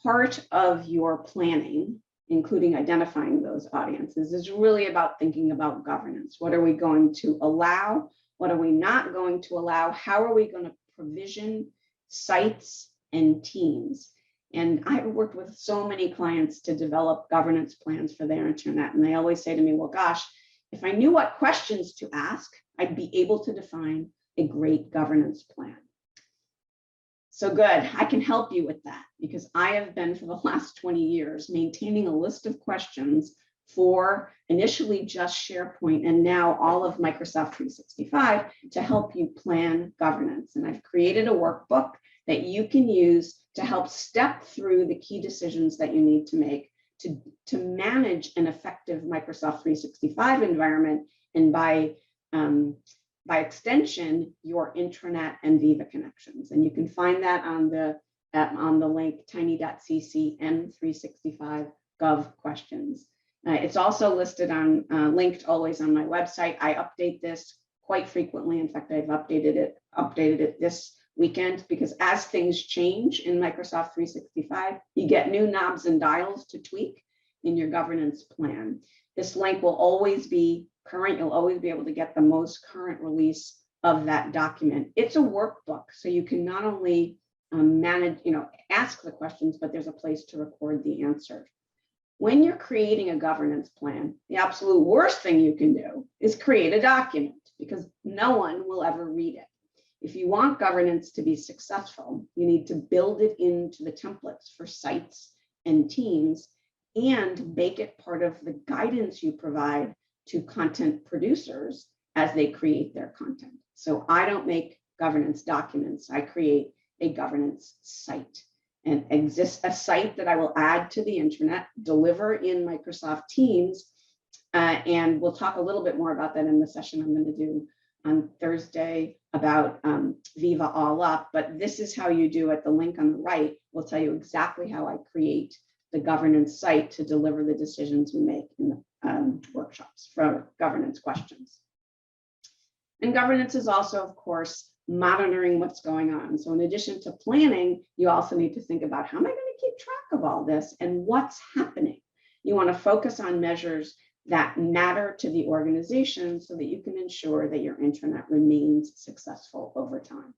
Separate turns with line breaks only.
Part of your planning, including identifying those audiences, is really about thinking about governance. What are we going to allow? What are we not going to allow? How are we going to provision sites and teams? And I've worked with so many clients to develop governance plans for their internet. And they always say to me, well, gosh, if I knew what questions to ask, I'd be able to define a great governance plan. So good, I can help you with that because I have been for the last 20 years maintaining a list of questions for initially just SharePoint and now all of Microsoft 365 to help you plan governance. And I've created a workbook that you can use to help step through the key decisions that you need to make to manage an effective Microsoft 365 environment, and by extension, your intranet and Viva connections. And you can find that on the link tiny.cc M365 Gov questions. It's also listed on linked always on my website. I update this quite frequently. In fact, I've updated it this weekend because as things change in Microsoft 365, you get new knobs and dials to tweak in your governance plan. This link will always be current. You'll always be able to get the most current release of that document. It's a workbook, so you can not only manage, ask the questions, but there's a place to record the answer. When you're creating a governance plan, the absolute worst thing you can do is create a document because no one will ever read it. If you want governance to be successful, you need to build it into the templates for sites and teams and make it part of the guidance you provide to content producers as they create their content. So I don't make governance documents. I create a governance site, and a site that I will add to the intranet, deliver in Microsoft Teams, and we'll talk a little bit more about that in the session I'm going to do on Thursday about Viva All Up. But this is how you do it. The link on the right will tell you exactly how I create the governance site to deliver the decisions we make in the workshops for governance questions. And governance is also, of course, monitoring what's going on. So in addition to planning, you also need to think about how am I going to keep track of all this and what's happening. You want to focus on measures that matter to the organization so that you can ensure that your intranet remains successful over time.